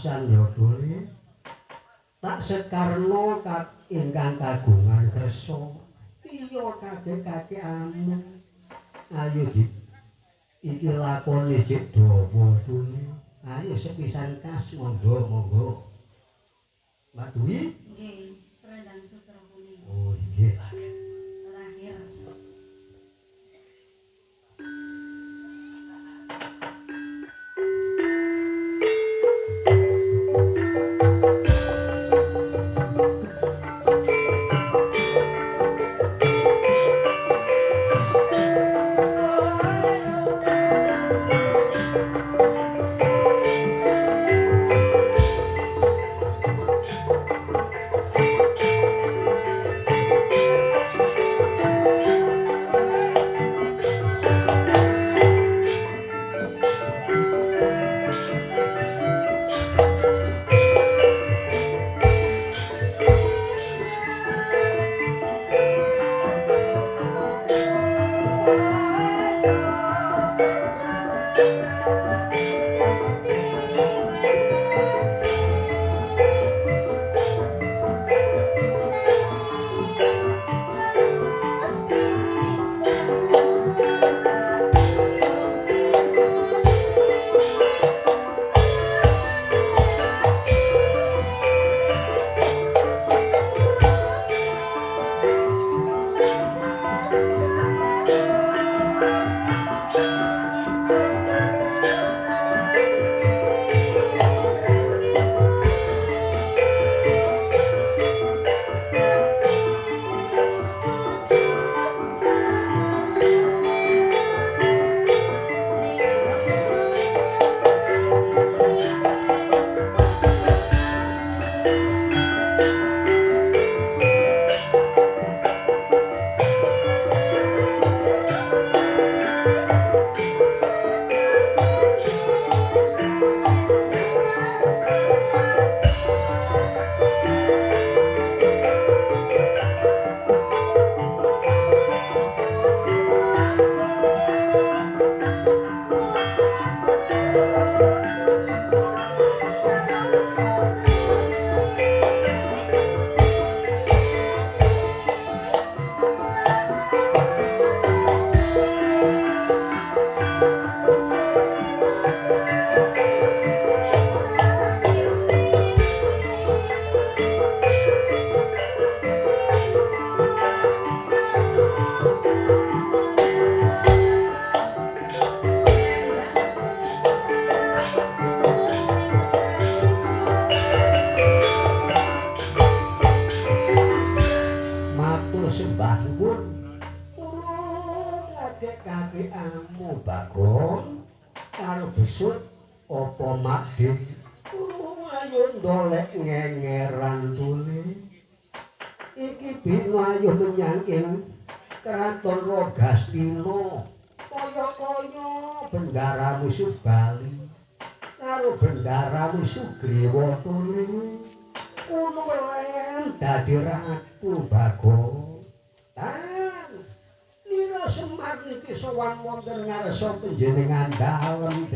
kawasan ya boleh. Tak sekarno ingkang kagungan kersa. Iya kakek-kakek amu. Ayo iki lakone cek dawa dene. Ayo sepisan kas monggo. Mbak Dwi? Nggih, Selendang Sutra Kuning. Oh nggih. Terakhir. Panjenengan dalem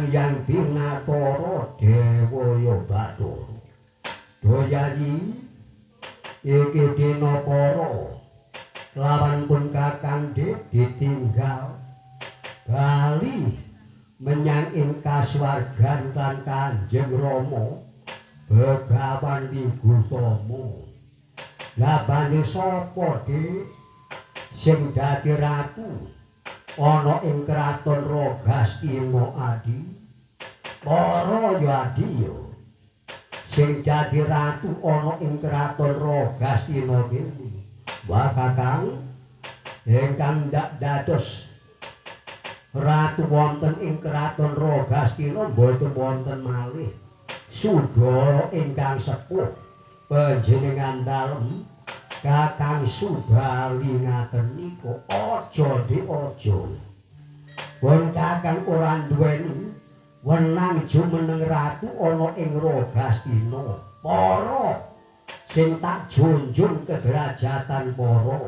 Hyang Binathara Dewaya Bathara Doyayi iki dina para lawan pun kakangge ditinggal bali menyang ing kasuwargan kan Kanjeng Rama Begawan Wigutama. Lah bane sapa Dik sing dadi ratu ana ing kraton Ragastina Adi? Para ya Adi ya. Sing dadi ratu ana ing kraton Ragastina kene. Wah Kakang ingkang dados ratu wonten ing kraton Ragastina boten wonten malih Sudara ingkang sepuh panjenengan dalem Kakang Subali ngaten niku aja Dik aja. Wong Kakang ora duweni wenang jumeneng ratu ana ing Ragastina. Para sing tak junjung kederajatan para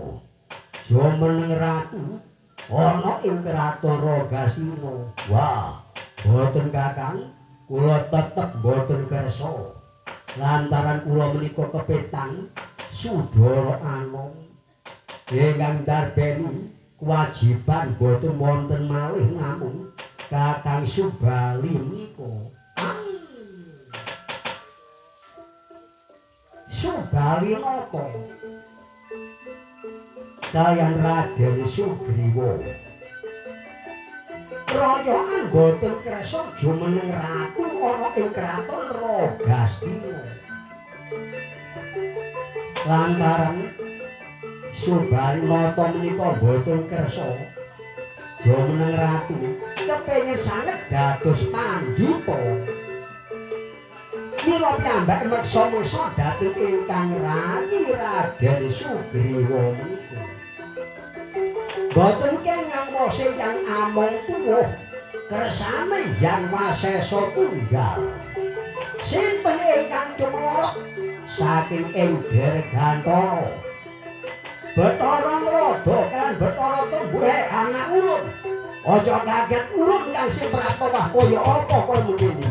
jumeneng ratu ana ing kraton Ragastina. Wah, boten Kakang, kula tetep boten kersa. Lantaran kula menika kepetang Sudara Anom ingkang darbeni kewajiban boten wonten malih namung Kakang Subali menika. Subali napa? Kaliyan Raden Sugriwa. Rayaan boten kersa jumeneng ratu ana ing kraton Ragastina. Lantaran Subali nata menika boten kersa jumeneng ratu kepengin sanget dados pandhita. Mila piyambake meksa-meksa dhateng ingkang rani Raden Sugriwa menika. Boten kenging mose yang among tuwuh kersane yang Wasesa tunggal. Sinten ingkang cemorok saking ing Dirgantara. Bathara Nrada kan Bathara Tumbuhe anak ulun. Aja kaget ulun kang sing praptawah kaya apa kaya mengkene.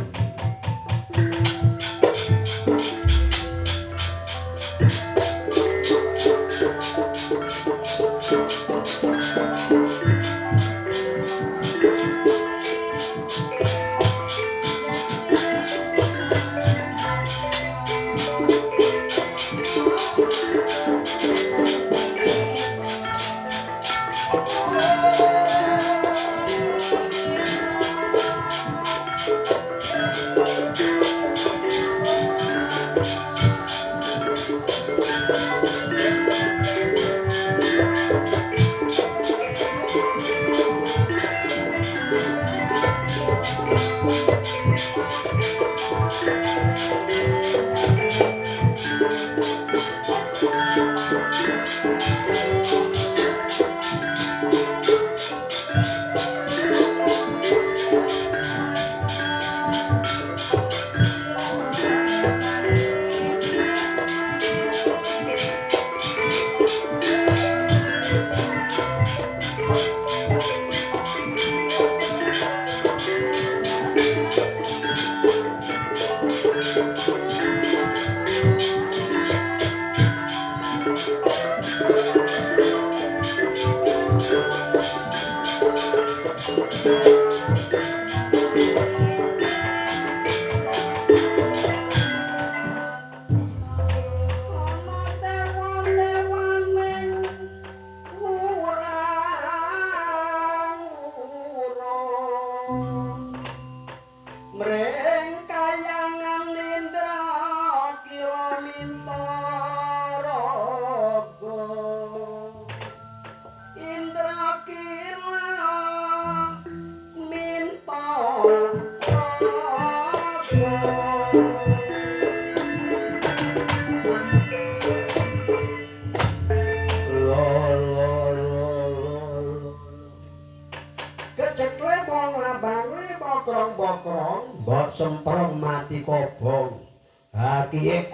Mbok semprong mati kobong. Hakiyek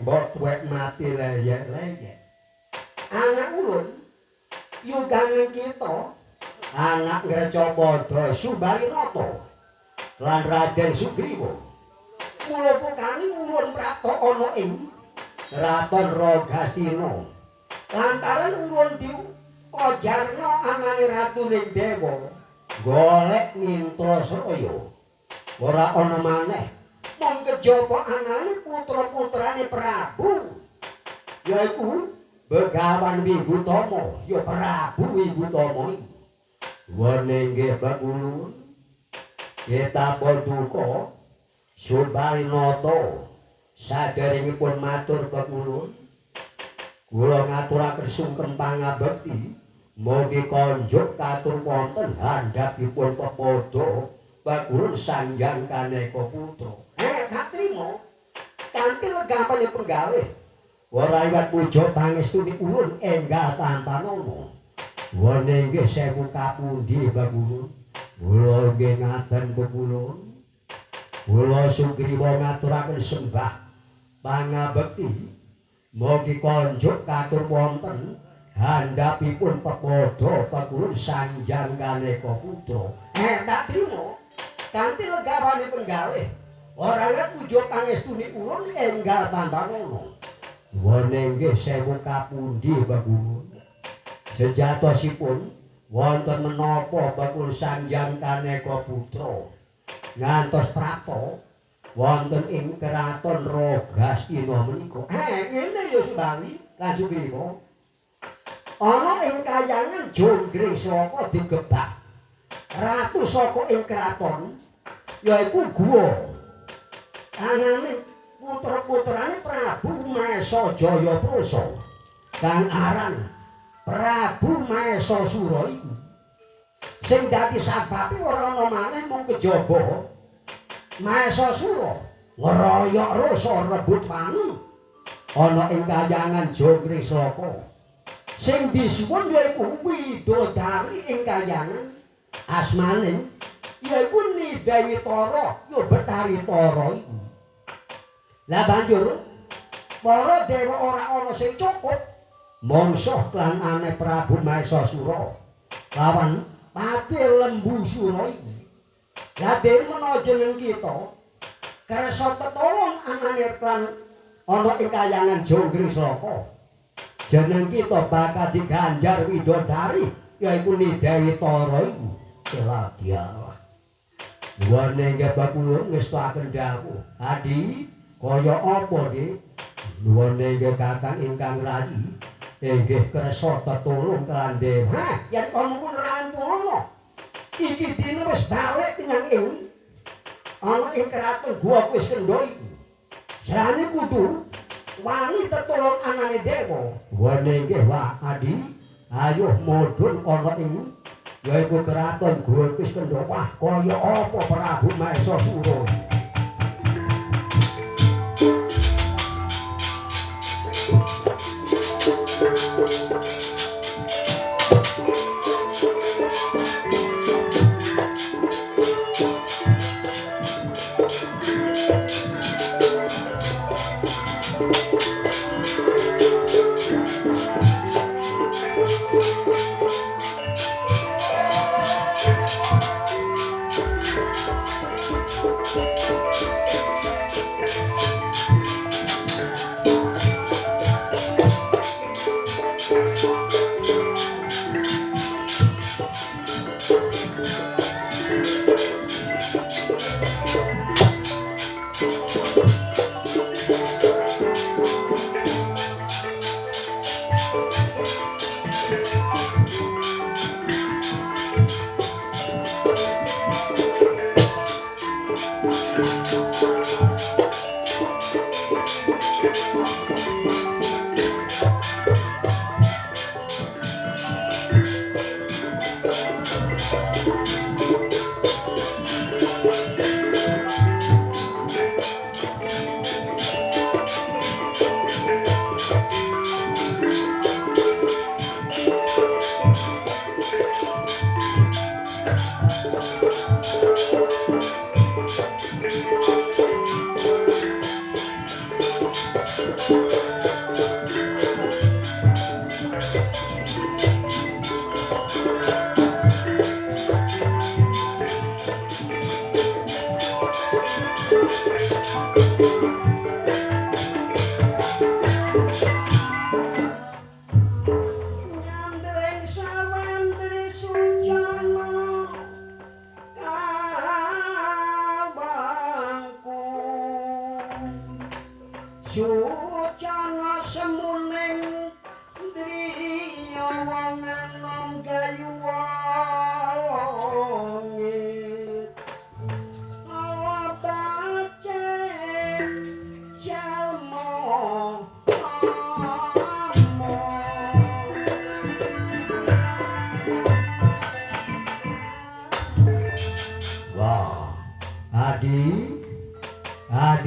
mbok tuwek mati leyek-leyek. Anak ulun yugane kita anak Ngrecapada Subali nata lan Raden Sugriwa. Mula pukani ulun prapta ana ing Raton Ragastina. Lantaran ulun diojarna anane ratuning dewa golek Nintrasraya. Ora ana maneh mung kejaba anane putra-putrane Prabu. Yaiku Begawan Wibutama, ya Prabu Wibutama iki. Wene nggih Bakulun. Kita paduka Subarinata saderengipun matur Bakulun. Kula ngaturaken sungkem pangabekti mugi konjuk katur wonten handhapipun pepodo Bakulun sanjang kaneka putra. Gak trima kanthi legampane penggawe. Ora liwat puja pangestuni ulun enggal tanpa nama. Wene nggih sewu kapundi Bakulun. Kula nggih ngaten Bakulun. Kula Sugriwa ngaturaken sembah pangabekti mugi konjuk katur wonten handhapipun pepodo Bakulun sanjang kaneka putra. Tak trima kanthi legawane penggawe. Ora liwat puja pangestuni ulun enggal tanpa nama. Wene nggih sewu kapundi Bakulun. Sejatosipun wonten menapa Bakulun sanjang kaneka putra ngantos prapta wonten ing Keraton Ragastina menika. Ngene ya Subawi lan Sugriwa. Ana ing kayangan Jonggring Sloka digebak ratu saka ing kraton yaiku guwa. Anane putra-putrane Prabu Maesa Jayaprasa kang aran Prabu Maesa Sura iku. Sing dadi sababe ora ana maneh mung kejaba Maesa Sura ngeroyok rasa rebut wani ana ing kayangan Jonggring Sloka. Sing disuwun yaiku widodari ing kayangan asmane yaiku Nidayitara ya Betari Tara iku. Lah banjur para dewa ora ana sing cukup mangsa klanane Prabu Maesa Sura lawan Pati Lembu Sura iki. Lah dene menawa jeneng kita kersa tetulung anane klan ana ing kayangan Jonggring Sloka. Jeneng kita bakal diganjar widodari yaiku Nidayitara iku. Seladialah. Wene nggih Bakulun ngestakaken dawuh. Adi kaya apa nggih? Nuwun nggih Kakang ingkang rayi, inggih kersa tetulung klandhen. Yen kono pun rampung. Iki dina wis balik menyang ing ana ing kraton Guwa Kiskendha iku. Sarane kudu wani tetulung anane dewa. Wene nggih Wah Adi, ayo mudhun ana ing yaiku kraton Guwa Kiskendha. Wah kaya apa Prabu Maesa Sura.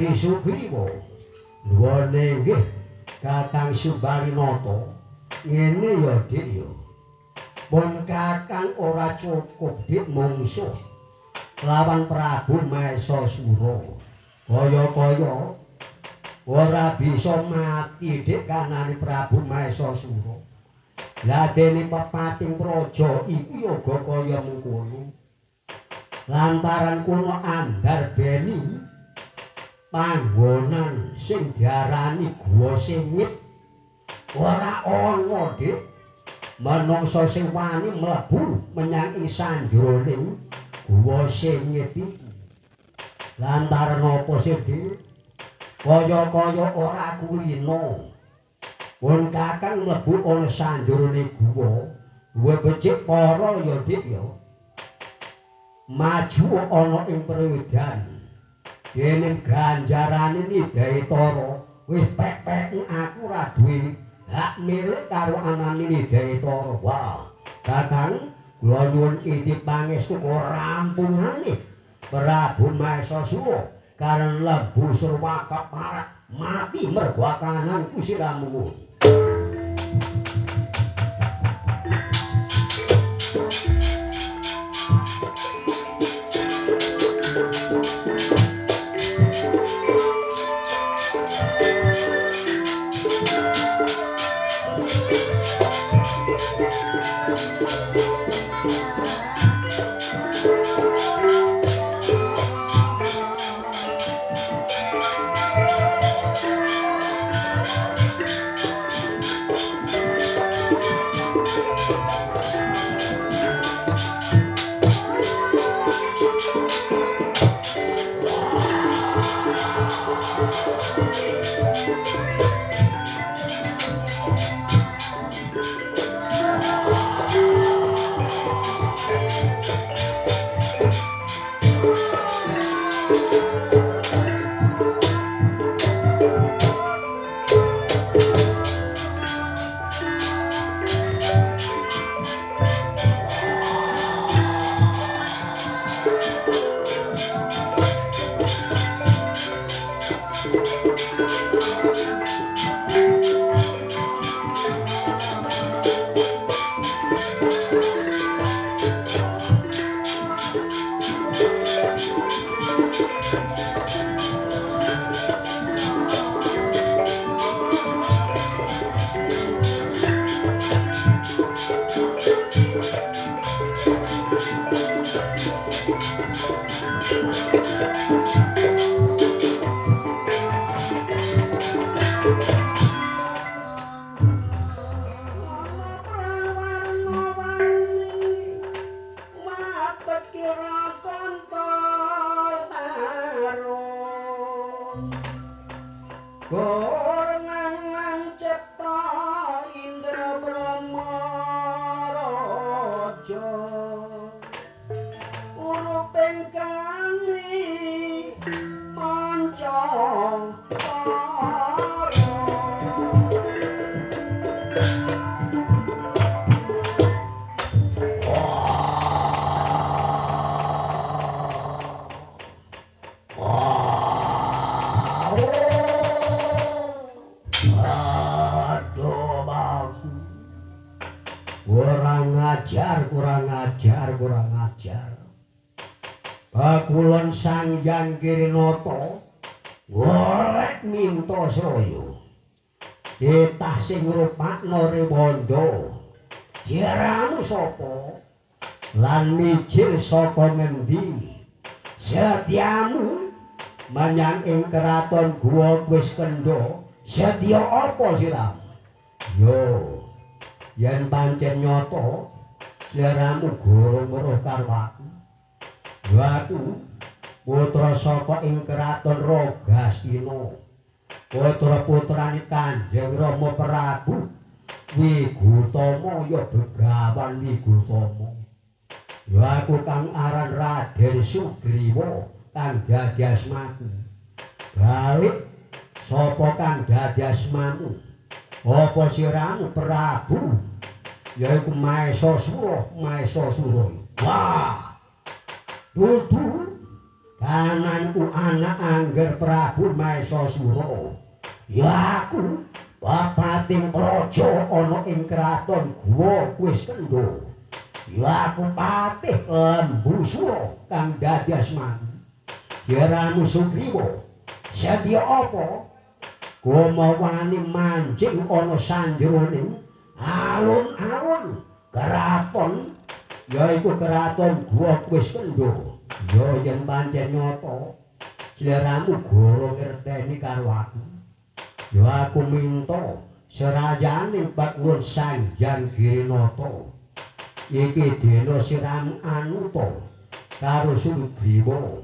Adi Sugriwa nuwune nggih Kakang Subalinata ngene ya Dik ya pun Kakang ora cukup Dik mungsuh lawan Prabu Maesasura kaya-kaya ora bisa mati Dik kanane Prabu Maesasura lah dene pepating praja iku yoga kaya mengkono lantaran kula andhar beni panggonan sing diarani Guwa Singit ora ana Dik manungsa sing wani mlebu menyang ing sanjroning Guwa Singit iki lantaran apa sih Dik kaya-kaya ora kulino pun Kakang mlebu ana sanjroning guwa becik para ya Dik ya maju ana ing perwedan dene ganjarane Nidai Tara wis pek-pek aku ora duwe hak milik karo anane Nidai Tara wah Kakang kula nyuwun idip pangestu rampungane Prabu Maesasura karena lebu surwaka parat mati mergo kananku siramu. Kurang ajar. Bakulon Sangjang Kirinata golek minta saya. Ditah sing ngrupakno Rewanda. Jaramu sapa? Lan mijil saka ngendi? Setiamu menyang ing keraton Guwa Kuskendha. Setya apa siramu? Yo, yen pancen nyata sliramu guru weruh karo aku. Aku putra saka ing keraton Ragasina. Putra-putrane Kanjeng Rama Prabu Wigutama ya Begawan Wigutama. Aku kang aran Raden Sugriwa kang dadi asmaku. Balik sapa kang dadi asmamu? Apa siramu Prabu? Yaiku Maesasura. Wah, dudu kananku anak angger Prabu Maesasura. Ya aku bapating praja ana ing kraton Guwa Kuskendha. Ya aku patih Lembusura kang dadi asmane. Ya Ranu Sugriwa, sedya apa? Kowe wani mancing ana sanjeroning alun-alun kraton yaiku kraton Guwa Kuskendha. Ya yen pancen nyata sliramu goro ngerteni karo aku. Ya aku minta serayane Pakuwun Sanjang Girinata. Iki dene siramu anuta karo Sugriwa.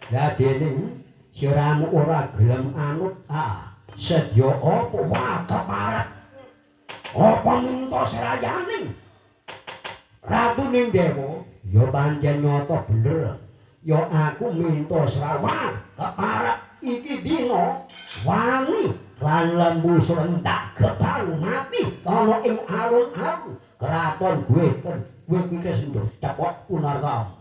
Lah dene siramu ora gelem anut sedya apa wae keparat. Apa minta serayane Ratuning Dewa? Ya pancen nyata bener. Ya aku minta srawang keparat iki dina wangi lan Lembusura tak gebang mati ana ing alun-alun kraton Guwa Kuskendha cepot punarga.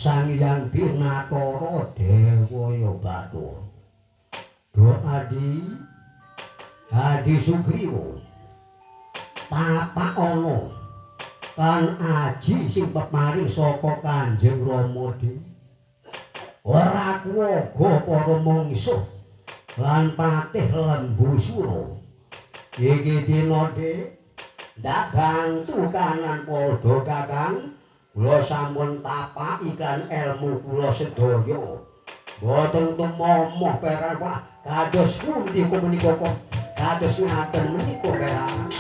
Sang Hyang Binatara Dewaya Bathara. Do Adi Sugriwa tapak ana kan aji sing peparing saka Kanjeng Rama dhewe. Ora kuwaga para mungsuh lan patih Lembusura. Iki dina ndak bantu kanan padha Kakang. Kula sampun tapak iklan ilmu kula sedaya. Boten tumomoh peran kados pundi menika kok kados ngaten menika peran.